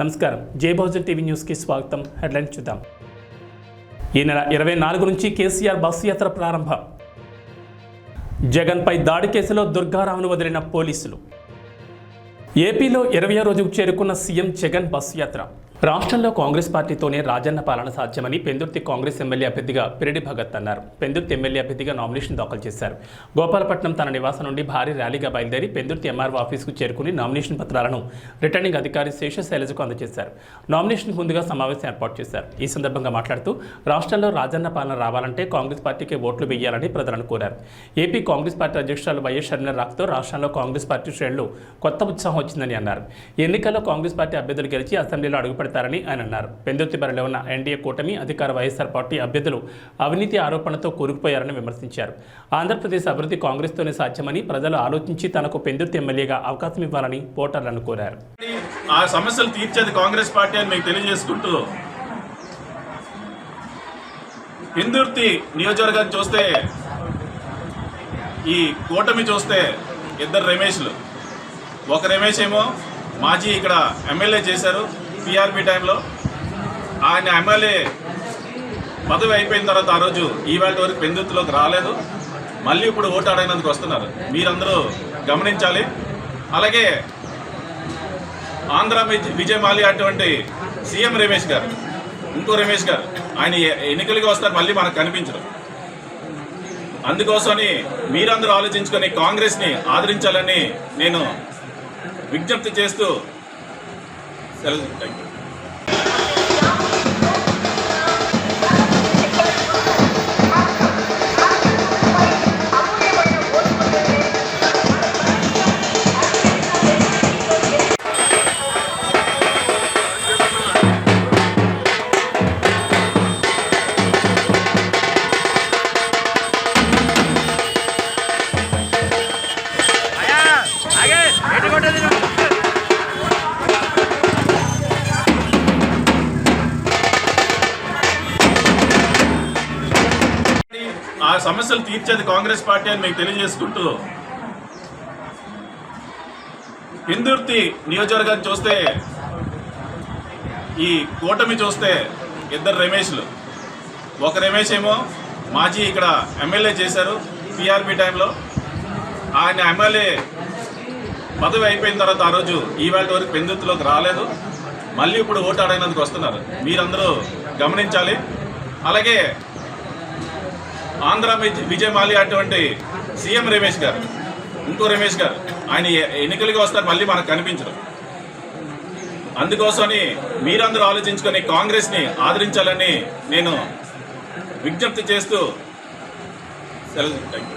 నమస్కారం. జై బహుజన్ టీవీ న్యూస్కి స్వాగతం. హెడ్లైన్స్ చూద్దాం. ఈ నెల 24 నుంచి కేసీఆర్ బస్సు యాత్ర ప్రారంభం. జగన్పై దాడి కేసులో దుర్గారావును వదిలిన పోలీసులు. ఏపీలో 20వ రోజుకు చేరుకున్న సీఎం జగన్ బస్సు యాత్ర. రాష్ట్రంలో కాంగ్రెస్ పార్టీతోనే రాజన్న పాలన సాధ్యమని పెందుర్తి కాంగ్రెస్ ఎమ్మెల్యే అభ్యర్థిగా పిరెడ్డి భగత్ అన్నారు. పెందుర్తి ఎమ్మెల్యే అభ్యర్థిగా నామినేషన్ దాఖలు చేశారు. గోపాలపట్నం తన నివాసం నుండి భారీ ర్యాలీగా బయలుదేరి పెందుర్తి ఎంఆర్ఓ ఆఫీసుకు చేరుకుని నామినేషన్ పత్రాలను రిటర్నింగ్ అధికారి శేషశైలజకు అందజేశారు. నామినేషన్ ముందుగా సమావేశం ఏర్పాటు చేశారు. ఈ సందర్భంగా మాట్లాడుతూ రాష్ట్రంలో రాజన్న పాలన రావాలంటే కాంగ్రెస్ పార్టీకి ఓట్లు వేయాలని ప్రజలను కోరారు. ఏపీ కాంగ్రెస్ పార్టీ అధ్యక్షురాలు వైఎస్ షర్మిల రాకతో రాష్ట్రంలో కాంగ్రెస్ పార్టీ శ్రేణులు కొత్త ఉత్సాహం వచ్చిందని అన్నారు. ఎన్నికల్లో కాంగ్రెస్ పార్టీ అభ్యర్థులు గెలిచి అసెంబ్లీలో అడుగుపెడతారని ఆయన అన్నారు. పెందుర్తి బరిలో ఉన్న ఎన్డీఏ కూటమి అధికార వైఎస్ఆర్ పార్టీ అభ్యర్థులు అవినీతి ఆరోపణలతో కూరుకుపోయారని విమర్శించారు. ఆంధ్రప్రదేశ్ అభివృద్ధి కాంగ్రెస్తోనే సాధ్యమని ప్రజలు ఆలోచించి తనకు పెందుర్తి ఎమ్మెల్యేగా అవకాశం ఇవ్వాలని ఓటర్లను కోరారు. ఆ సమస్యలు తీర్చేది కాంగ్రెస్ పార్టీ అని మీకు తెలియజేసుకుంటూ, పెందుర్తి నియోజకవర్గాన్ని చూస్తే, ఈ కూటమి చూస్తే ఇద్దరు రమేష్లు. ఒక రమేష్ ఏమో మాజీ ఇక్కడ ఎమ్మెల్యే చేశారు టీఆర్పీ టైంలో. ఆయన ఎమ్మెల్యే పదవి అయిపోయిన తర్వాత ఆ రోజు ఈవేళ వరకు పెందుర్తిలోకి రాలేదు. మళ్ళీ ఇప్పుడు ఓటు అడగనందుకు వస్తున్నారు. మీరందరూ గమనించాలి. అలాగే ఆంధ్ర విజయ్ మాల్యా అటువంటి సీఎం రమేష్ గారు, ఇంకో రమేష్ గారు, ఆయన ఎన్నికలకి వస్తారు, మళ్ళీ మనకు కనిపించరు. అందుకోసమని మీరందరూ ఆలోచించుకొని కాంగ్రెస్ని ఆదరించాలని నేను విజ్ఞప్తి చేస్తూ సెలవు. Thank you. ఆ సమస్యలు తీర్చేది కాంగ్రెస్ పార్టీ అని మీకు తెలియజేసుకుంటూ, పెందుర్తి నియోజకవర్గాన్ని చూస్తే, ఈ కూటమి చూస్తే ఇద్దరు రమేష్లు. ఒక రమేష్ ఏమో మాజీ ఇక్కడ ఎమ్మెల్యే చేశారు టీఆర్పీ టైంలో. ఆయన ఎమ్మెల్యే పదవి అయిపోయిన తర్వాత ఆ రోజు ఈవేళ వరకు పెందుర్తిలోకి రాలేదు. మళ్ళీ ఇప్పుడు ఓటు అడగనందుకు వస్తున్నారు. మీరందరూ గమనించాలి. అలాగే ఆంధ్ర విజయ్ మాల్యా అటువంటి సీఎం రమేష్ గారు, ఇంకో రమేష్ గారు, ఆయన ఎన్నికలకి వస్తారు, మళ్ళీ మనకు కనిపించరు. అందుకోసమని మీరందరూ ఆలోచించుకొని కాంగ్రెస్ని ఆదరించాలని నేను విజ్ఞప్తి చేస్తూ సెలవు. Thank you.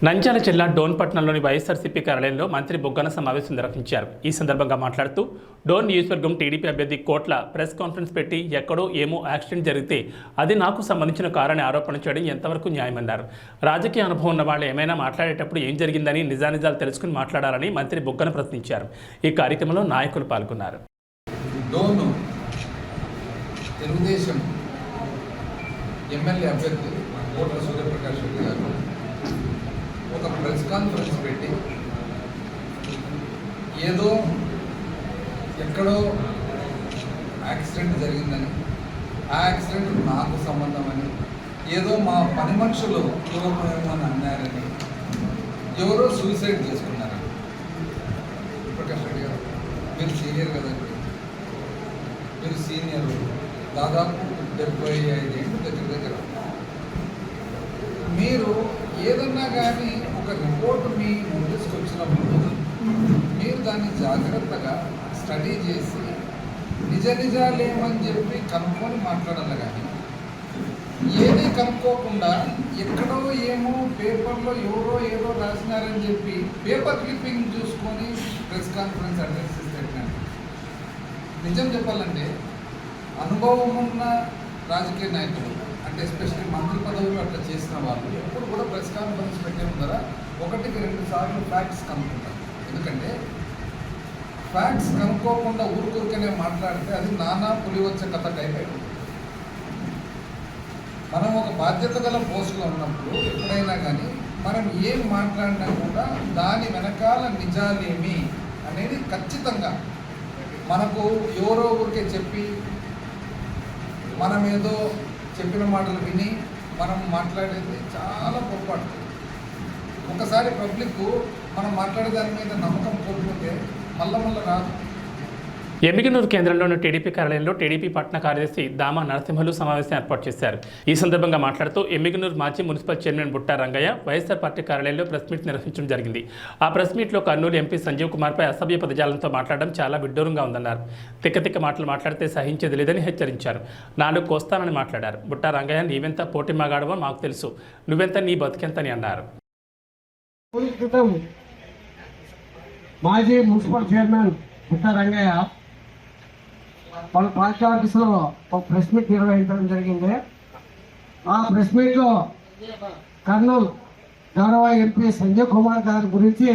నంద్యాల జిల్లా డోన్పట్నంలోని వైఎస్ఆర్సీపీ కార్యాలయంలో మంత్రి బుగ్గన సమావేశం నిర్వహించారు. ఈ సందర్భంగా మాట్లాడుతూ డోన్ నియోజకవర్గం టీడీపీ అభ్యర్థి కోట్ల ప్రెస్ కాన్ఫరెన్స్ పెట్టి ఎక్కడో ఏమో యాక్సిడెంట్ జరిగితే అది నాకు సంబంధించిన కారని ఆరోపణ చేయడం ఎంతవరకు న్యాయమన్నారు. రాజకీయ అనుభవం ఉన్న వాళ్ళు ఏమైనా మాట్లాడేటప్పుడు ఏం జరిగిందని నిజానిజాలు తెలుసుకుని మాట్లాడాలని మంత్రి బుగ్గన ప్రశ్నించారు. ఈ కార్యక్రమంలో నాయకులు పాల్గొన్నారు. డోన్ తెలుగుదేశం ఎమ్మెల్యే అభ్యర్థి కోట్ల సూర్యప్రకాష్ రెడ్డి గారు ఒక ప్రెస్ కాన్ఫరెన్స్ పెట్టి ఏదో ఎక్కడో యాక్సిడెంట్ జరిగిందని, ఆ యాక్సిడెంట్ నాకు సంబంధమని, ఏదో మా పని మనుషులు దూరమని అన్నారని, ఎవరో సూసైడ్ చేసుకున్నారని. ప్రకాష్ రెడ్డి గారు, మీరు సీనియర్ కదండి, మీరు సీనియర్, దాదాపు 75 ఏళ్ళు దగ్గర. మీరు ఏదన్నా కానీ ఒక రిపోర్ట్ మీ ముందుకు వచ్చినప్పుడు మీరు దాన్ని జాగ్రత్తగా స్టడీ చేసి నిజాలు ఏమని చెప్పి కనుక్కొని మాట్లాడాలి. కానీ ఏది కనుక్కోకుండా ఎక్కడో ఏమో పేపర్లో ఎవరో ఏదో రాసినారని చెప్పి పేపర్ క్లిప్పింగ్ చూసుకొని ప్రెస్ కాన్ఫరెన్స్ అడ్రస్ ఇస్తే, నిజం చెప్పాలంటే అనుభవం ఉన్న రాజకీయ నాయకులు, అంటే ఎస్పెషల్లీ మంత్రి పదవులు అట్లా చేసిన వాళ్ళు ఎప్పుడు కూడా ప్రెస్ కాన్ఫరెన్స్ పెట్టే ముందర 1-2 సార్లు ఫ్యాక్ట్స్ కనుక్కుంటారు. ఎందుకంటే ఫ్యాక్ట్స్ కనుక్కోకుండా ఊరికనే మాట్లాడితే అది నానా పులివచ్చ కథ టైప్ అయిపోతుంది. మనం ఒక బాధ్యత గల పోస్టులో ఉన్నప్పుడు ఎప్పుడైనా కానీ మనం ఏం మాట్లాడినా కూడా దాని వెనకాల నిజాలేమి అనేది ఖచ్చితంగా మనకు ఎవరో ఊరికే చెప్పి మనం ఏదో చెప్పిన మాటలు విని మనం మాట్లాడేది చాలా పొరపాటు. ఒకసారి పబ్లిక్ మనం మాట్లాడే దాని మీద నమ్మకం కోల్పోతే మళ్ళా రాదు. ఎమ్మిగనూరు కేంద్రంలోని టీడీపీ కార్యాలయంలో టీడీపీ పట్టణ కార్యదర్శి దామా నరసింహులు సమావేశం ఏర్పాటు చేశారు. ఈ సందర్భంగా మాట్లాడుతూ ఎమ్మిగనూరు మాజీ municipal chairman Butta Rangaiah YSR party కార్యాలయంలో ప్రెస్ మీట్ నిర్వహించడం జరిగింది. ఆ ప్రెస్ మీట్లో కర్నూలు ఎంపీ సంజీవ్ కుమార్పై అసభ్య పదజాలంతో మాట్లాడడం చాలా విడ్డూరంగా ఉందన్నారు. తిక్క మాటలు మాట్లాడితే సహించేది లేదని హెచ్చరించారు. 4 కోస్తానని మాట్లాడారు. బుట్టా రంగయ్య నీవెంత పోటీ మగాడవో మాకు తెలుసు, నువ్వెంత నీ బతికెంతని అన్నారు. మాజీ మున్సిపల్ చైర్మన్ బుట్టా రంగయ్య వాళ్ళ పార్టీ ఆఫీసులో ఒక ప్రెస్ మీట్ నిర్వహించడం జరిగింది. ఆ ప్రెస్ మీట్లో కర్నూలు గౌరవ ఎంపీ సంజయ్ కుమార్ గారి గురించి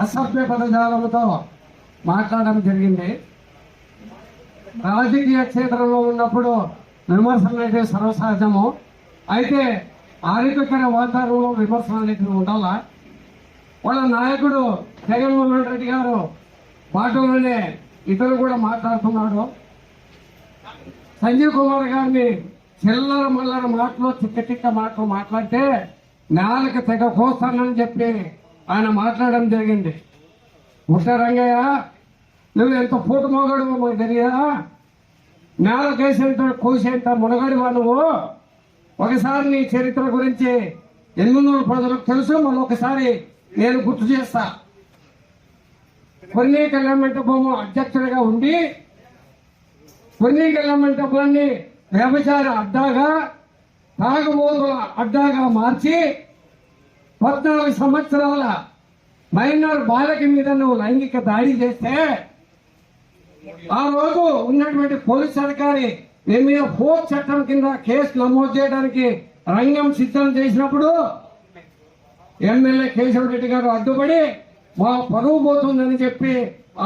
అసభ్య పదజాలంతో మాట్లాడడం జరిగింది. రాజకీయ క్షేత్రంలో ఉన్నప్పుడు విమర్శలు అనేది సర్వసహజము. అయితే ఆరోగ్యకర వాతావరణంలో విమర్శలు అనేది ఉండాలా. వాళ్ళ నాయకుడు జగన్మోహన్ రెడ్డి గారు మాటలోనే ఇతరులు కూడా మాట్లాడుతున్నాడు. సంజీవ్ కుమార్ గారిని చిల్లర మల్లర మాటలు తిక్క మాటలు మాట్లాడితే నేలకు తెగ కోస్తానని చెప్పి ఆయన మాట్లాడడం జరిగింది. బుట్టా రంగయ్య, నువ్వు ఎంత పూట మోగాడు మాకు తెలియదా? నేలకేసేంత కోసేంత మునగాడివా నువ్వు? ఒకసారి నీ చరిత్ర గురించి 800 ప్రజలకు తెలుసు. మళ్ళీ ఒకసారి నేను గుర్తు చేస్తా. కొన్ని కళ్యాణమంటపము అధ్యక్షుడిగా ఉండి కొన్ని కళ్యాణమంటపాన్ని వ్యభిచార అడ్డాగా, తాగుబోతుల అడ్డాగా మార్చి 14 సంవత్సరాల మైనర్ బాలక మీద నువ్వు లైంగిక దాడి చేస్తే ఆ రోజు ఉన్నటువంటి పోలీస్ అధికారి నీ మీద ఫోక్ చట్టం కింద కేసు నమోదు చేయడానికి రంగం సిద్ధం చేసినప్పుడు ఎమ్మెల్యే కేశవ రెడ్డి గారు అడ్డుపడి మా పరువు పోతుందని చెప్పి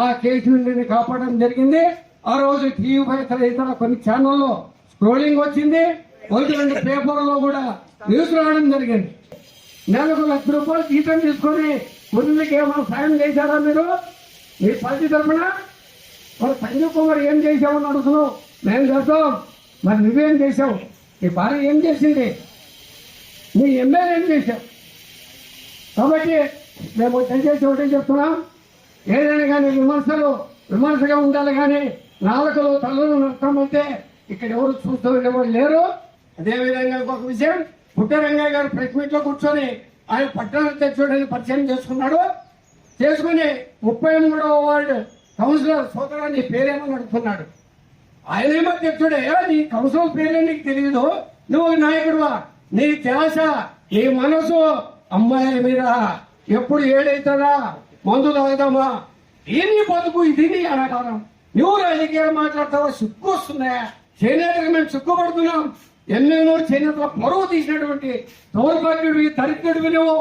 ఆ కేసు నుండి కాపాడడం జరిగింది. ఆ రోజు టీవీ ఇతర కొన్ని ఛానల్లో స్క్రోలింగ్ వచ్చింది. 1-2 పేపర్లో కూడా న్యూస్ రావడం జరిగింది. నెలకు ₹1,00,000 జీతం తీసుకొని మురళికి ఏమైనా సాయం చేశారా మీరు మీ పార్టీ తరఫున? మరి సంజీవ్ కుమార్ ఏం చేసామని అడుగుతున్నావు. మేము చేస్తాం, మరి నువ్వేం చేసావు? నీ భార్య ఏం చేసింది? నీ ఎమ్మెల్యే ఏం చేశావు? కాబట్టి మేము దయచేసి ఒకటే చెప్తున్నాం, ఏదైనా కానీ విమర్శగా ఉండాలి. కానీ నాలుకలో తలను నష్టమంటే ఇక్కడ ఎవరు చూస్తూ ఎవరు లేరు. అదేవిధంగా ఇంకొక విషయం, బుట్టా రంగయ్య గారు ప్రెస్ మీట్ లో కూర్చొని ఆయన పట్టణ అధ్యక్షుడిని పరిచయం చేసుకుని 33వ వార్డు కౌన్సిలర్ సోదరాన్ని పేరేమని అడుగుతున్నాడు. ఆయనేమో అధ్యక్షుడే, నీ కౌన్సిలర్ పేరే నీకు తెలియదు, నువ్వు నాయకుడువా? నీ ధ్యాస, నీ మనసు అమ్మాయిల మీద ఎప్పుడు ఏడైతుందా, మందు తాగుదామా, దీన్ని బతుకు దీన్ని అనకాలం. నువ్వు రాజకీయాలు మాట్లాడతావా? సిగ్గు వస్తున్నాయా? చేనేతకు మేము సిగ్గుపడుతున్నాం. ఎన్నెన్నో చేనేతల పొరవ తీసినటువంటి దౌర్భాగ్యుడివి, దరిద్రుడివి నువ్వు.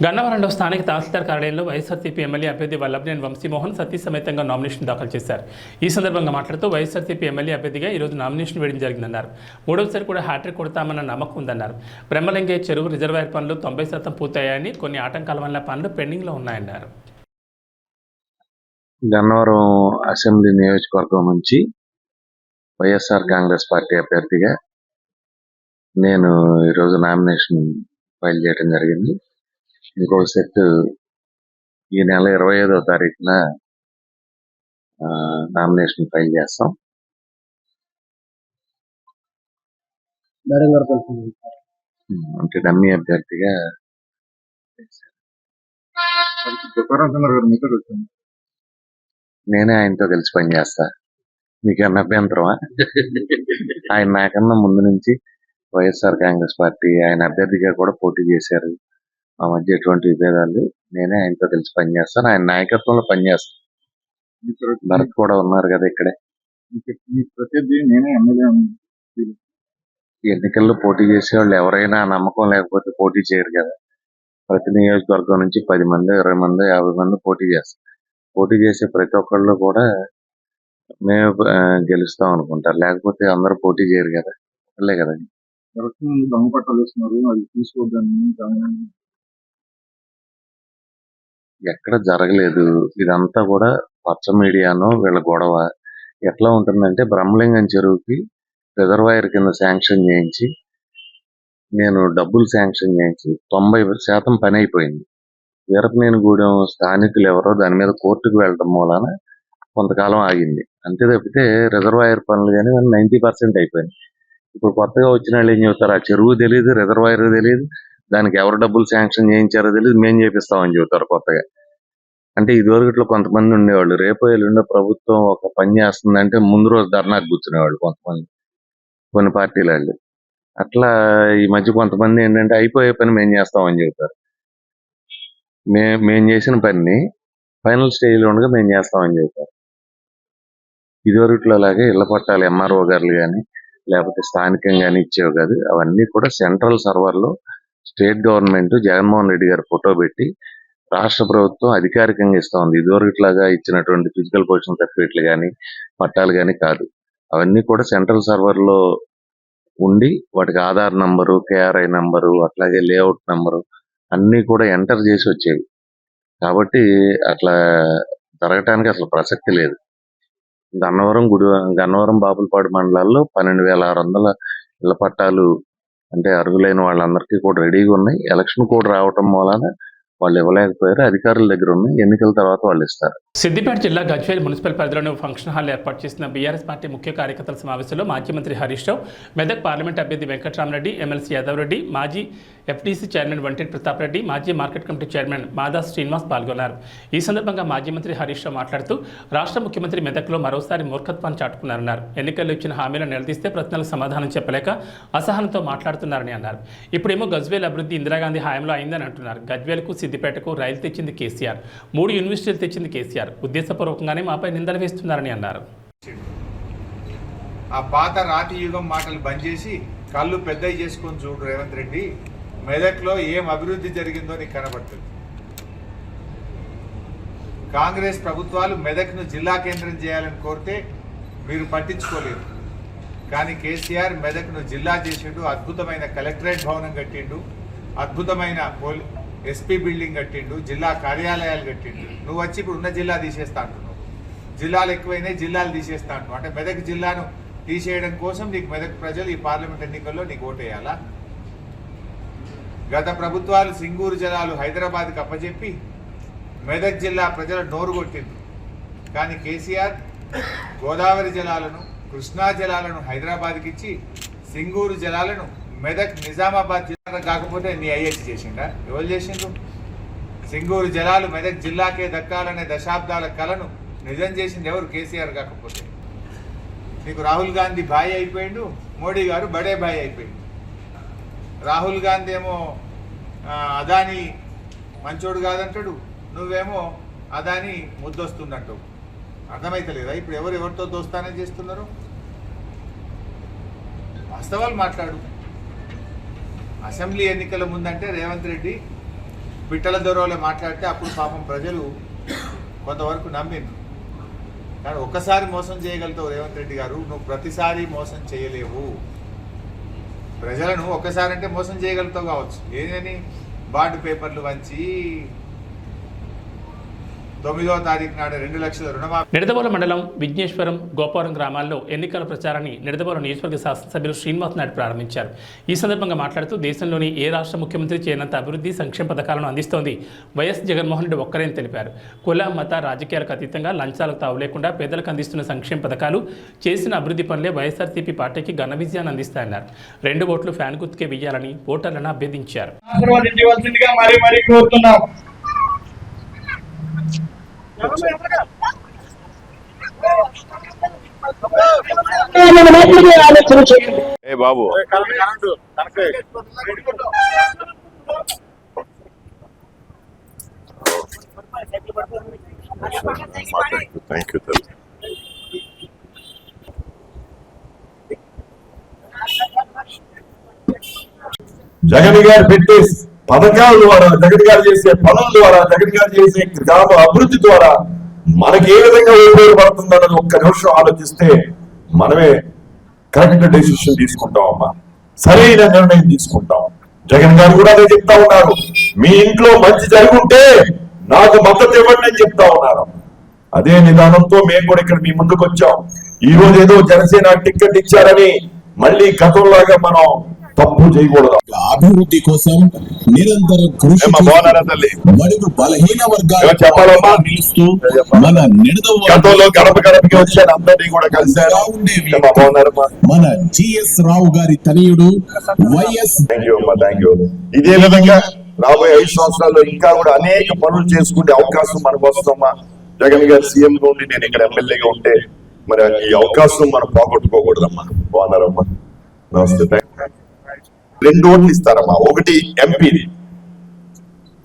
గన్నవరంలో స్థానిక తహసీల్దార్ కార్యాలయంలో వైఎస్ఆర్సీపీ ఎమ్మెల్యే అభ్యర్థి వల్లభనేని వంశీమోహన్ సతీ సమేతంగా నామినేషన్ దాఖలు చేశారు. ఈ సందర్భంగా మాట్లాడుతూ వైఎస్ఆర్సీపీ ఎమ్మెల్యే అభ్యర్థిగా ఈరోజు నామినేషన్ వేయడం జరిగిందన్నారు. 3వసారి కూడా హ్యాట్రిక్ కొడతామన్న నమ్మకం ఉందన్నారు. బ్రహ్మలింగే చెరువు రిజర్వాయర్ పనులు 90% పూర్తయ్యాయని, కొన్ని ఆటంకాల వల్ల పనులు పెండింగ్లో ఉన్నాయన్నారు. గన్నవరం అసెంబ్లీ నియోజకవర్గం నుంచి వైఎస్ఆర్ కాంగ్రెస్ పార్టీ అభ్యర్థిగా నేను ఈరోజు నామినేషన్ ఫైల్ చేయడం జరిగింది. ఇంకో సెట్ ఈ నెల 25వ తారీఖున నామినేషన్ ఫైల్ చేస్తాం. అంటే డమ్మీ అభ్యర్థిగా నేనే ఆయనతో కలిసి పనిచేస్తా. మీకన్నా అభ్యంతరమా? ఆయన నాకన్నా ముందు నుంచి వైఎస్ఆర్ కాంగ్రెస్ పార్టీ ఆయన అభ్యర్థిగా కూడా పోటీ చేశారు. మా మధ్య ఎటువంటి విభేదాలు, నేనే ఆయనతో కలిసి పనిచేస్తాను. ఆయన నాయకత్వంలో పనిచేస్తాను. భరత్ కూడా ఉన్నారు కదా ఇక్కడే. ఎన్నికల్లో పోటీ చేసే వాళ్ళు ఎవరైనా నమ్మకం లేకపోతే పోటీ చేయరు కదా. ప్రతి నియోజకవర్గం నుంచి 10 మంది, 20 మంది, 50 మంది పోటీ చేస్తారు. పోటీ చేసే ప్రతి ఒక్కళ్ళు కూడా మేము గెలుస్తాం అనుకుంటారు. లేకపోతే అందరూ పోటీ చేయరు కదా, వాళ్ళే కదా. ఎక్కడ జరగలేదు. ఇదంతా కూడా పచ్చ మీడియాను వీళ్ళ గొడవ ఎట్లా ఉంటుందంటే, బ్రహ్మలింగం చెరువుకి రిజర్వాయర్ కింద శాంక్షన్ చేయించి, నేను డబ్బులు శాంక్షన్ చేయించి 90% పని అయిపోయింది. వీరపనేనిగూడెం స్థానికులు ఎవరో దాని మీద కోర్టుకు వెళ్ళడం మూలాన కొంతకాలం ఆగింది. అంతే తప్పితే రిజర్వాయర్ పనులు కానీ 90% అయిపోయింది. ఇప్పుడు కొత్తగా వచ్చిన వాళ్ళు ఏం చెబుతారు, ఆ చెరువు తెలియదు, రిజర్వాయర్ తెలియదు, దానికి ఎవరు డబ్బులు శాంక్షన్ చేయించారో తెలియదు, మేము చేపిస్తామని చెబుతారు కొత్తగా. అంటే ఇదివరకట్లో కొంతమంది ఉండేవాళ్ళు, రేపు ఎల్లుండో ప్రభుత్వం ఒక పని చేస్తుందంటే ముందు రోజు ధర్నాకు కూర్చునేవాళ్ళు కొంతమంది, కొన్ని పార్టీల వాళ్ళు. అట్లా ఈ మధ్య కొంతమంది ఏంటంటే అయిపోయే పని మేము చేస్తామని చెబుతారు. మేము చేసిన పనిని ఫైనల్ స్టేజ్లో ఉండగా మేము చేస్తామని చెబుతారు. ఇదివరకట్లో లాగే ఇళ్ల పట్టాలు ఎంఆర్ఓ గారులు కానీ లేకపోతే స్థానికంగానే ఇచ్చేవి కాదు. అవన్నీ కూడా సెంట్రల్ సర్వర్లో state government Jaganmohan Reddy garu photo పెట్టి రాష్ట్ర ప్రభుత్వం అధికారికంగా ఇస్తా ఉంది. ఇదివరకులాగా ఇచ్చినటువంటి ఫిజికల్ పొజిషన్ సర్టిఫికేట్లు కానీ పట్టాలు కానీ కాదు. అవన్నీ కూడా సెంట్రల్ సర్వర్లో ఉండి వాటికి ఆధార్ నంబరు, కేఆర్ఐ నంబరు, అట్లాగే లేఅవుట్ నంబరు అన్నీ కూడా ఎంటర్ చేసి వచ్చేవి. కాబట్టి అట్లా జరగటానికి అసలు ప్రసక్తి లేదు. గన్నవరం బాపులపాడు మండలాల్లో 12,600 ఇళ్ల పట్టాలు అంటే అర్హులైన వాళ్ళందరికీ కూడా రెడీగా ఉన్నాయి. ఎలక్షన్ కోడ్ రావటం మూలాన వాళ్ళు ఇవ్వలేకపోయారు. అధికారుల దగ్గర ఉన్నాయి, ఎన్నికల తర్వాత వాళ్ళు ఇస్తారు. సిద్దిపేట జిల్లా గజ్వేల్ మున్సిపల్ పరిధిలోని ఫంక్షన్ హాల్ ఏర్పాటు చేసిన బీఆర్ఎస్ పార్టీ ముఖ్య కార్యకర్తల సమావేశంలో మాజీ మంత్రి హరీష్ రావు, మెదక్ పార్లమెంట్ అభ్యర్థి వెంకట్రామరెడ్డి, ఎమ్మెల్సీ యాదవ్ రెడ్డి, మాజీ ఎఫ్టీసీ చైర్మన్ వంటేటి ప్రతాప్ రెడ్డి, మాజీ మార్కెట్ కమిటీ చైర్మన్ మాదా శ్రీనివాస్ పాల్గొన్నారు. ఈ సందర్భంగా మాజీ మంత్రి హరీష్ రావు మాట్లాడుతూ రాష్ట్ర ముఖ్యమంత్రి మెదక్లో మరోసారి మూర్ఖత్వాన్ని చాటుకున్నారన్నారు. ఎన్నికల్లో ఇచ్చిన హామీలను నిలదీస్తే ప్రశ్నలకు సమాధానం చెప్పలేక అసహనంతో మాట్లాడుతున్నారని అన్నారు. ఇప్పుడేమో గజ్వేల్ అభివృద్ధి ఇందిరాగాంధీ హయాంలో అయిందని అంటున్నారు. గజ్వేల్కు సిద్దిపేటకు రైలు తెచ్చింది కేసీఆర్, 3 యూనివర్సిటీలు తెచ్చింది కేసీఆర్, ఉద్దేశపూర్వకంగానే మాపై నిందలు వేస్తున్నారని అన్నారు. ఆ పాత రాతి యుగం మాటలు బంద్ చేసి కళ్ళు పెద్దవి చేసుకొని చూడు రేవంత్ రెడ్డి. మెదక్లో ఏం అభివృద్ధి జరిగిందో నీకు కనబడుతుంది. కాంగ్రెస్ ప్రభుత్వాలు మెదక్ను జిల్లా కేంద్రం చేయాలని కోరితే మీరు పట్టించుకోలేదు. కానీ కేసీఆర్ మెదక్ను జిల్లా చేసిండు. అద్భుతమైన కలెక్టరేట్ భవనం కట్టిండు, అద్భుతమైన ఎస్పీ బిల్డింగ్ కట్టిండు, జిల్లా కార్యాలయాలు కట్టిండు. నువ్వు వచ్చి ఇప్పుడు ఉన్న జిల్లా తీసేస్తా అంటున్నావు. జిల్లాలు ఎక్కువైనాయి, జిల్లాలు తీసేస్తా అంటున్నావు. అంటే మెదక్ జిల్లాను తీసేయడం కోసం నీకు మెదక్ ప్రజలు ఈ పార్లమెంట్ ఎన్నికల్లో నీకు ఓటేయాలా? గత ప్రభుత్వాలు సింగూరు జలాలు హైదరాబాద్కి అప్పచెప్పి మెదక్ జిల్లా ప్రజలు నోరు కొట్టింది. కానీ కేసీఆర్ గోదావరి జలాలను, కృష్ణా జలాలను హైదరాబాద్కి ఇచ్చి సింగూరు జలాలను మెదక్ నిజామాబాద్ జిల్లా కాకపోతే నీ ఐఏసీ చేసిండా? ఎవరు చేసిండ్రు? సింగూరు జలాలు మెదక్ జిల్లాకే దక్కాలనే దశాబ్దాల కలను నిజం చేసింది ఎవరు? కేసీఆర్ కాకపోతే. నీకు రాహుల్ గాంధీ భాయ్ అయిపోయిండు, మోడీ గారు బడే భాయ్ అయిపోయిండు. రాహుల్ గాంధీ ఏమో అదాని మంచోడు కాదంటాడు, నువ్వేమో అదాని ముద్దొస్తుందంటావు. అర్థమైతలేదా? ఇప్పుడు ఎవరితో దోస్తానే చేస్తున్నారు? వాస్తవాలు మాట్లాడు. అసెంబ్లీ ఎన్నికల ముందంటే రేవంత్ రెడ్డి పిట్టల దొరవలో మాట్లాడితే అప్పుడు పాపం ప్రజలు కొంతవరకు నమ్మిండ్రు. కానీ ఒక్కసారి మోసం చేయగలుగుతావు రేవంత్ రెడ్డి గారు, నువ్వు ప్రతిసారి మోసం చేయలేవు. ప్రజలను ఒక్కసారి అంటే మోసం చేయగలుగుతావు కావచ్చు. ఏదని బాండ్ పేపర్లు వంచి 9వ తారీఖు నాడు 2 లక్షల రుణమాఫీ. నిడదవోలు మండలం విఘ్నేశ్వరం, గోపవరం గ్రామాల్లో ఎన్నికల ప్రచారాన్ని నిడదవోలు నియోజకవర్గ శాసనసభ్యులు శ్రీనివాస్ నాయుడు ప్రారంభించారు. ఈ సందర్భంగా మాట్లాడుతూ దేశంలోని ఏ రాష్ట్ర ముఖ్యమంత్రి చేయనంత అభివృద్ధి సంక్షేమ పథకాలను అందిస్తోంది వైఎస్ జగన్మోహన్ రెడ్డి ఒక్కరేని తెలిపారు. కుల మత రాజకీయాలకు అతీతంగా లంచాలకు తావు లేకుండా పేదలకు అందిస్తున్న సంక్షేమ పథకాలు, చేసిన అభివృద్ధి పనులే వైఎస్ఆర్సీపీ పార్టీకి ఘన విజయాన్ని అందిస్తాయన్నారు. 2 ఓట్లు ఫ్యాన్ గుర్తుకే వెయ్యాలని ఓటర్లను అభ్యర్థించారు. ఏ బాబు థ్యాంక్ యూ. జగన్ గారు పెట్టే పథకాల ద్వారా, జగన్ గారు చేసే పనుల ద్వారా, జగన్ గారు చేసే గ్రామ అభివృద్ధి ద్వారా మనకి ఏ విధంగా ఉపయోగపడుతుందన్నది ఒక్క నిమిషం ఆలోచిస్తే మనమే కరెక్ట్ డెసిషన్ తీసుకుంటాం అమ్మా, సరైన నిర్ణయం తీసుకుంటాం. జగన్ గారు కూడా అదే చెప్తా ఉన్నారు, మీ ఇంట్లో మంచి జరుగుంటే నాకు మద్దతు ఇవ్వండి అని చెప్తా ఉన్నారు. అదే నిదానంతో మేము కూడా ఇక్కడ మీ ముందుకు వచ్చాం. ఈ రోజు ఏదో జనసేన టికెట్ ఇచ్చారని మళ్ళీ గతంలాగా మనం తప్పు చేయకూడదు. అభివృద్ధి కోసం నిరంతరం కృషి బడుగు బలహీన వర్గాలు చెప్పాలమ్మా, నిలుస్తూ మన గతంలో గడప గడపకి వచ్చాను, అందరినీ కూడా కలిశారు. మన జిఎస్ రావు గారి తనయుడు వైఎస్. Thank you. ఇదే విధంగా రాబోయే 5 సంవత్సరాల్లో ఇంకా కూడా అనేక పనులు చేసుకునే అవకాశం మనకు వస్తుందమ్మా. జగన్ గారు సీఎం గా ఉండి నేను ఇక్కడ ఎమ్మెల్యేగా ఉంటే మరి ఈ అవకాశం మనం పోగొట్టుకోకూడదమ్మా. బాగున్నారమ్మా, నమస్తే. 2 ఓట్లు ఇస్తారమ్మా, ఒకటి ఎంపీది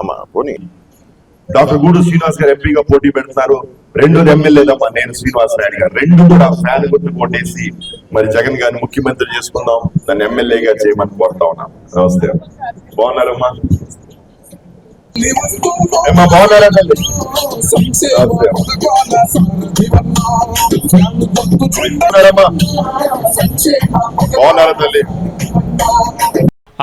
అమ్మా, పోనీ డాక్టర్ గూడు శ్రీనివాస్ గారు ఎంపీగా పోటీ పెడతారు. 2 ఎమ్మెల్యేదమ్మా, నేను శ్రీనివాస్ నాయుడు గారు. 2 కూడా ఫ్యాన్ గుర్తు కొట్టేసి మరి జగన్ గారిని ముఖ్యమంత్రి చేసుకుందాం, దాన్ని ఎమ్మెల్యేగా చేయమని కోరుతా ఉన్నాం. నమస్తే, బాగున్నారమ్మా. బాగున్నారా తల్లి? బాగున్నారా తల్లి?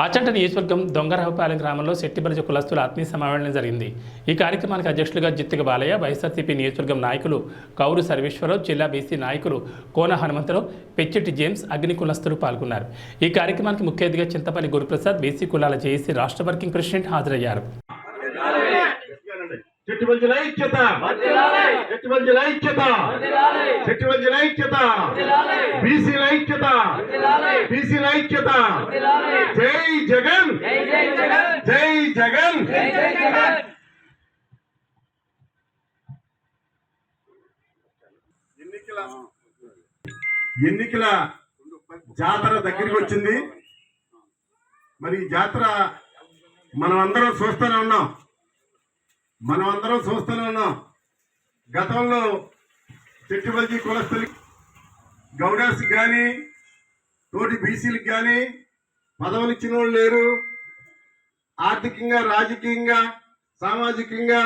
ఆచంట నియోజకవర్గం దొంగరావుపాలెం గ్రామంలో శెట్టిబలిజ కులస్తుల ఆత్మీయ సమావేశం జరిగింది. ఈ కార్యక్రమానికి అధ్యక్షులుగా జిత్తిక బాలయ్య, వైఎస్ఆర్సీపీ నియోజకవర్గం నాయకులు కౌరు సర్వేశ్వరరావు, జిల్లా బీసీ నాయకులు కోన హనుమంతరావు, పెచ్చెట్టి జేమ్స్, అగ్ని కులస్తులు పాల్గొన్నారు. ఈ కార్యక్రమానికి ముఖ్య అతిథిగా చింతపల్లి గురుప్రసాద్, బీసీ కులాల జేఏసీ రాష్ట్ర వర్కింగ్ ప్రెసిడెంట్ హాజరయ్యారు. జై జగన్, జై జగన్. ఎన్నికల జాతర దగ్గరికి వచ్చింది. మరి ఈ జాతర మనం అందరం చూస్తూనే ఉన్నాం. గతంలో చెట్టుబల్జీ కులస్తులకి, గౌడాస్ కానీ, తోటి బీసీలకు కానీ పదవులు ఇచ్చిన వాళ్ళు లేరు. ఆర్థికంగా, రాజకీయంగా, సామాజికంగా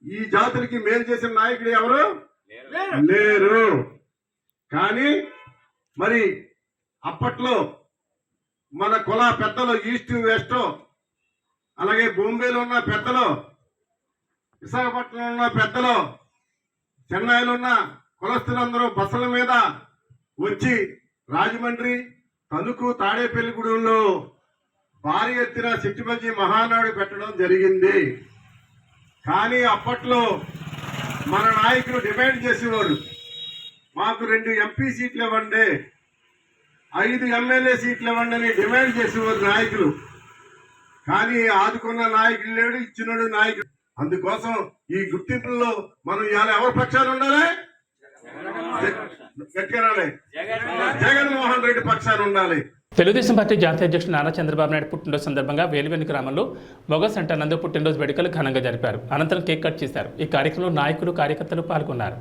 ఈ జాతులకి మేలు చేసిన నాయకుడు ఎవరు లేరు. కానీ మరి అప్పట్లో మన కుల పెద్దలు, ఈస్ట్ వెస్ట్, అలాగే బాంబేలో ఉన్న పెద్దలు, విశాఖపట్నంలో ఉన్న పెద్దలు, చెన్నైలో ఉన్న కులస్తులందరూ బస్సుల మీద వచ్చి రాజమండ్రి, తణుకు, తాడేపల్లిగూడెంలో భారీ ఎత్తున శెట్టిబల్జీ మహానాడు పెట్టడం జరిగింది. కానీ అప్పట్లో మన నాయకులు డిమాండ్ చేసేవారు, మాకు 2 ఎంపీ సీట్లు ఇవ్వండి, 5 ఎమ్మెల్యే సీట్లు ఇవ్వండి అని డిమాండ్ చేసేవారు నాయకులు. కానీ ఆదుకున్న నాయకులు లేడు, ఇచ్చినోడు నాయకుడు. అందుకోసం ఈ గుర్తింపుల్లో మనం ఇవాళ ఎవరి పక్షాన ఉండాలి? జగన్మోహన్ రెడ్డి పక్షాన ఉండాలి. తెలుగుదేశం పార్టీ జాతీయ అధ్యక్షుడు నారా చంద్రబాబు నాయుడు పుట్టినరోజు సందర్భంగా వేలువెన్ను గ్రామంలో మొగ సెంటర్ నందు పుట్టినరోజు వేడుకలు ఘనంగా జరిపారు. అనంతరం కేక్ కట్ చేశారు. ఈ కార్యక్రమంలో నాయకులు, కార్యకర్తలు పాల్గొన్నారు.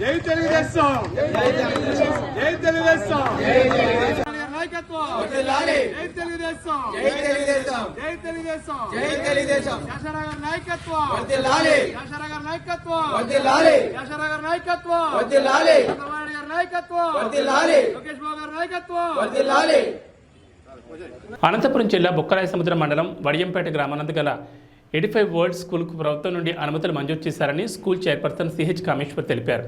జై తెలుగుదేశం, జై తెలుగుదేశం, నాయకత్వం, జై తెలుగుదేశం, జై తెలుగుదేశం, జై తెలుగుదేశం, జై తెలుగుదేశం, యాషరాగర్ నాయకత్వం, యాషరాగర్ నాయకత్వం, యాషరాగర్ నాయకత్వం, చంద్రబాబు గారి నాయకత్వం, లోకేష్ బాబు గారి నాయకత్వం. అనంతపురం జిల్లా బుక్కరాయ సముద్రం మండలం వడియంపేట గ్రామానందు గల 85 వరల్డ్ స్కూల్కు ప్రభుత్వం నుండి అనుమతులు మంజూరు చేశారని స్కూల్ చైర్పర్సన్ సిహెచ్ కామేశ్వర్ తెలిపారు.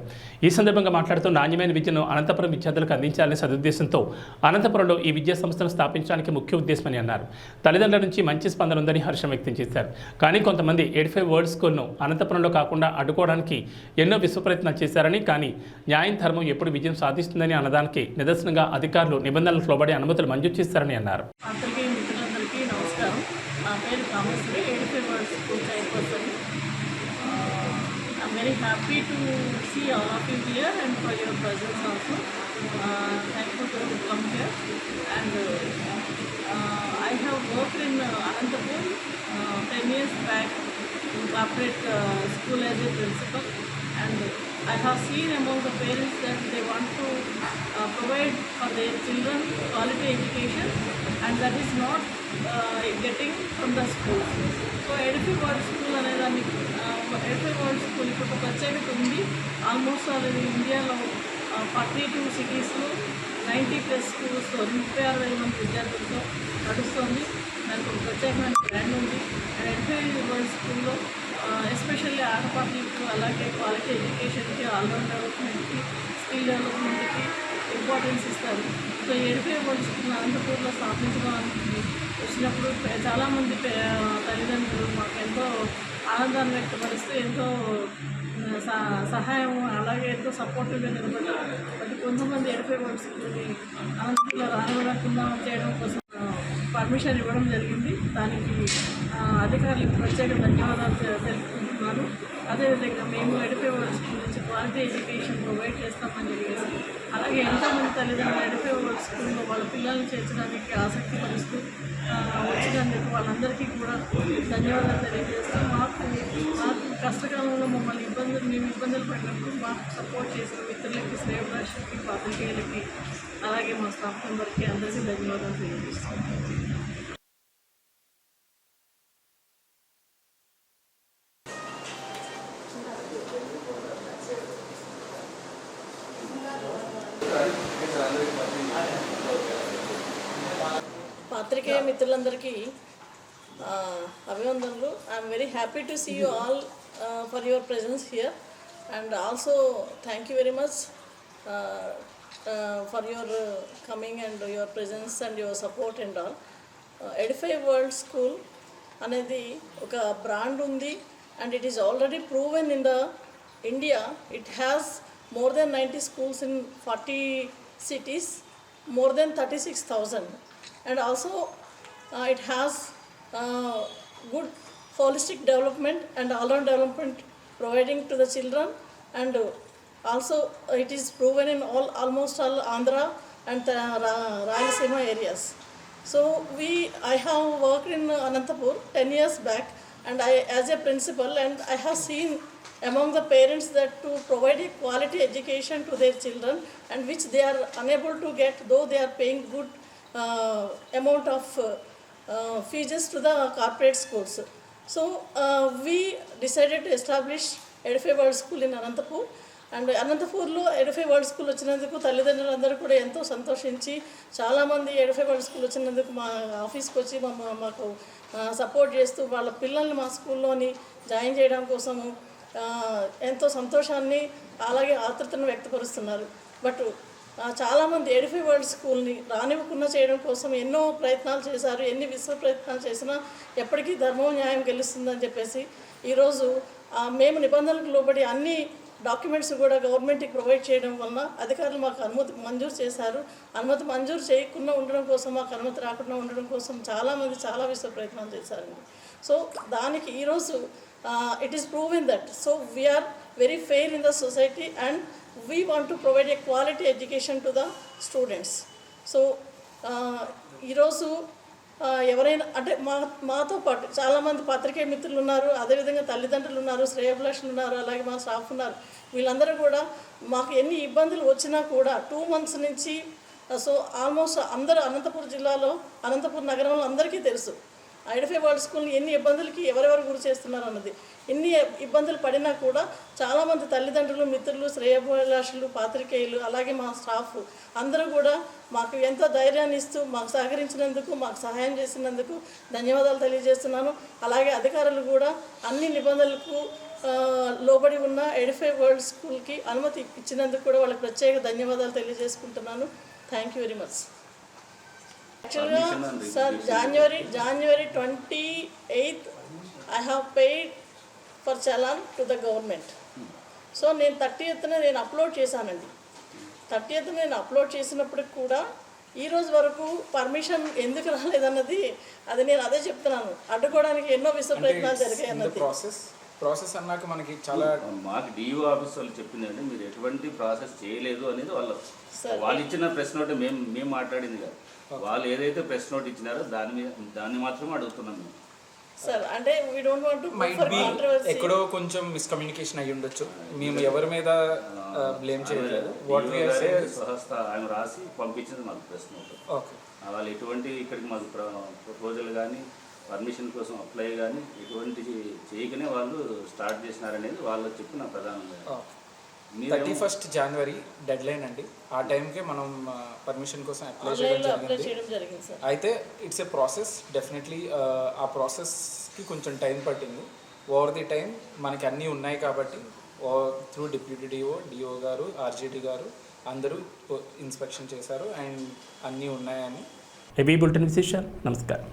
ఈ సందర్భంగా మాట్లాడుతూ నాణ్యమైన విద్యను అనంతపురం విద్యార్థులకు అందించాలనే సదుద్దేశంతో అనంతపురంలో ఈ విద్యా సంస్థను స్థాపించడానికి ముఖ్య ఉద్దేశమని అన్నారు. తల్లిదండ్రుల నుంచి మంచి స్పందన ఉందని హర్షం వ్యక్తం చేశారు. కానీ కొంతమంది 85 వరల్డ్ స్కూల్ను అనంతపురంలో కాకుండా అడ్డుకోవడానికి ఎన్నో విశ్వప్రయత్నాలు చేశారని, కానీ న్యాయం, ధర్మం ఎప్పుడు విజయం సాధిస్తుందని అన్నదానికి నిదర్శనంగా అధికారులు నిబంధనలకు లోబడి అనుమతులు మంజూరు చేశారని అన్నారు. నా పేరు Kameshwari, 85 world school chairperson. I'm very happy to see all of you here and for your presence also. Thankful to come here. And I have worked in Anantapur 10 years back in corporate school as a principal, and I have seen among the parents that they want to provide for their children quality education, and that is not getting from the schools. So 85 world school అనేదాన్ని 85 world school ఇప్పుడు ఒక ప్రత్యేకత ఉంది. Almost already ఇండియాలో 42 సిటీస్లో 90+ స్కూల్స్లో 36,000 మంది విద్యార్థులతో నడుస్తుంది. దానికి ఒక ప్రత్యేకమైన బ్రాండ్ ఉంది. అండ్ ఎడ్ఫై వరల్డ్ స్కూల్లో ఎస్పెషల్లీ ఆటపాటలకు అలాగే క్వాలిటీ ఎడ్యుకేషన్కి, ఆల్రౌండ్ డెవలప్మెంట్కి, స్కిల్ డెవలప్మెంట్కి ఇంపార్టెన్స్ ఇస్తారు. సో ఎడ్ఫై వరల్డ్ స్కూల్ అనంతపూర్లో స్థాపించడానికి వచ్చినప్పుడు చాలామంది తల్లిదండ్రులు మాకు ఎంతో ఆనందాన్ని వ్యక్తపరుస్తూ ఎంతో సహాయం అలాగే ఎంతో సపోర్టివ్గా నిలబడ్డారు. బట్ కొంతమంది ఎడ్ఫై వరల్డ్ స్కూల్ని అనంతపూర్లో రానివ్వకుండా చేయడం కోసం పర్మిషన్ ఇవ్వడం జరిగింది. దానికి అధికారులకు ప్రత్యేక ధన్యవాదాలు తెలుపుకుంటున్నాను. అదేవిధంగా మేము ఎడ్ఫై వరల్డ్ స్కూల్ నుంచి క్వాలిటీ ఎడ్యుకేషన్ ప్రొవైడ్ చేస్తామని చెప్పేసి, అలాగే ఎంతోమంది తల్లిదండ్రులు ఎడ్ఫై వరల్డ్ స్కూల్లో వాళ్ళ పిల్లల్ని చేర్చడానికి ఆసక్తి పరుస్తూ వచ్చినందుకు వాళ్ళందరికీ కూడా ధన్యవాదాలు తెలియజేస్తూ మాకు కష్టకాలంలో మమ్మల్ని మేము ఇబ్బందులు పడినప్పుడు మాకు సపోర్ట్ చేసిన మిత్రులకి, శ్రేయోభిలాషులకి, పాత్రికేయులకి, అలాగే మా స్టాఫ్ మెంబర్కి అందరికీ ధన్యవాదాలు తెలియజేస్తాం. పాత్రికేయ మిత్రులందరికీ అభినందనలు. I'm very happy to see you all for your presence here and also thank you very much for your coming and your presence and your support and all. Edify World School అనేది ఒక brand ఉంది and it is already proven in the India. It has more than 90 schools in 40 cities, more than 36,000, and also it has good holistic development and all-round development providing to the children, and also it is proven in almost all Andhra and Rayalaseema areas. So I have worked in Anantapur 10 years back, and I as a principal, and I have seen among the parents that to provide a quality education to their children, and which they are unable to get, though they are paying good amount of fees to the corporate schools. So we decided to establish Edify World School in Anantapur. And అనంతపూర్లో ఎడ్ఫై world school వచ్చినందుకు తల్లిదండ్రులందరూ కూడా ఎంతో సంతోషించి, చాలామంది ఎడ్ఫై world school వచ్చినందుకు మా ఆఫీస్కి వచ్చి మాకు సపోర్ట్ చేస్తూ వాళ్ళ పిల్లల్ని మా స్కూల్లోని జాయిన్ చేయడం కోసము ఎంతో సంతోషాన్ని అలాగే ఆతృతను వ్యక్తపరుస్తున్నారు. బట్ చాలామంది ఎడ్ఫై వరల్డ్ స్కూల్ని రానివ్వకుండా చేయడం కోసం ఎన్నో ప్రయత్నాలు చేశారు. ఎన్ని విశ్వ ప్రయత్నాలు చేసినా ఎప్పటికీ ధర్మం న్యాయం గెలుస్తుందని చెప్పేసి ఈరోజు మేము నిబంధనలకు లోబడి అన్ని డాక్యుమెంట్స్ కూడా గవర్నమెంట్కి ప్రొవైడ్ చేయడం వలన అధికారులు మాకు అనుమతి మంజూరు చేశారు. అనుమతి మంజూరు చేయకుండా ఉండడం కోసం, మాకు అనుమతి రాకుండా ఉండడం కోసం చాలామంది చాలా విశ్వ ప్రయత్నాలు చేశారండి. సో దానికి ఈరోజు it is proven that so we're very fair in the society and we want to provide a quality education to the students. So ఈరోజు ఎవరైనా అంటే మాతో పాటు చాలామంది పత్రికే మిత్రులు ఉన్నారు, అదేవిధంగా తల్లిదండ్రులు ఉన్నారు, శ్రేయోభిలాషులు ఉన్నారు, అలాగే మా స్టాఫ్ ఉన్నారు. వీళ్ళందరూ కూడా మాకు ఎన్ని ఇబ్బందులు వచ్చినా కూడా 2 months నుంచి సో ఆల్మోస్ట్ అందరూ అనంతపురం జిల్లాలో, అనంతపురం నగరంలో అందరికీ తెలుసు ఎడ్ఫై వరల్డ్ స్కూల్ని ఎన్ని ఇబ్బందులకి ఎవరెవరు గురి చేస్తున్నారు అన్నది. ఎన్ని ఇబ్బందులు పడినా కూడా చాలామంది తల్లిదండ్రులు, మిత్రులు, శ్రేయోభిలాషులు, పాత్రికేయులు, అలాగే మా స్టాఫ్ అందరూ కూడా మాకు ఎంతో ధైర్యాన్ని ఇస్తూ మాకు సహకరించినందుకు, మాకు సహాయం చేసినందుకు ధన్యవాదాలు తెలియజేస్తున్నాను. అలాగే అధికారులు కూడా అన్ని నిబంధనలకు లోబడి ఉన్న ఎడ్ఫై వరల్డ్ స్కూల్కి అనుమతి ఇచ్చినందుకు కూడా వాళ్ళకి ప్రత్యేక ధన్యవాదాలు తెలియజేసుకుంటున్నాను. Thank you very much. యాక్చువల్గా sir January 28th I have paid for challan to the government. So నేను 30th నేను అప్లోడ్ చేశానండి. 30th నేను అప్లోడ్ చేసినప్పటికి కూడా ఈరోజు వరకు పర్మిషన్ ఎందుకు రాలేదన్నది అది నేను అదే చెప్తున్నాను. అడ్డుకోవడానికి ఎన్నో విశ్వ ప్రయత్నాలు జరిగాయి అన్నది. ప్రాసెస్ అన్నాక మనకి చాలా మాకు డిఓ ఆఫీస్ వాళ్ళు చెప్పిందండి, మీరు ఎటువంటి ప్రాసెస్ చేయలేదు అనేది వాళ్ళు ఇచ్చిన ప్రెస్ నోట్ మేము మాట్లాడింది కాదు. వాళ్ళు ఏదైతే ప్రెస్ నోట్ ఇచ్చినారో దాన్ని మాత్రమే అడుగుతున్నాం మేము. సార్ అంటే వీ డోంట్ వాంట్ టు ఎక్కడో కొంచెం మిస్కమ్యూనికేషన్ అయ్యి ఉండొచ్చు. మేము ఎవరి మీద బ్లేమ్ చేయలేదు. స్వహస్త ఆయన రాసి పంపించింది మాకు ప్రెస్ నోట్. ఓకే, వాళ్ళు ఎటువంటి ఇక్కడికి మాకు ప్రపోజల్ కానీ పర్మిషన్ కోసం అప్లై కానీ ఎటువంటి చేయకనే వాళ్ళు స్టార్ట్ చేసినారనేది వాళ్ళు చెప్పిన ప్రధానంగా. 31st January డెడ్ లైన్ అండి. ఆ టైంకే మనం పర్మిషన్ కోసం అప్లై చేయడం జరిగింది. అయితే ఇట్స్ ఏ ప్రాసెస్. డెఫినెట్లీ ఆ ప్రాసెస్కి కొంచెం టైం పట్టింది. ఓవర్ ది టైం మనకి అన్నీ ఉన్నాయి కాబట్టి త్రూ డిప్యూటీ డిఓ గారు, ఆర్జేడీ గారు అందరూ ఇన్స్పెక్షన్ చేశారు అండ్ అన్నీ ఉన్నాయని. ఏబీ బులెటిన్ విశేషాలు. నమస్కారం.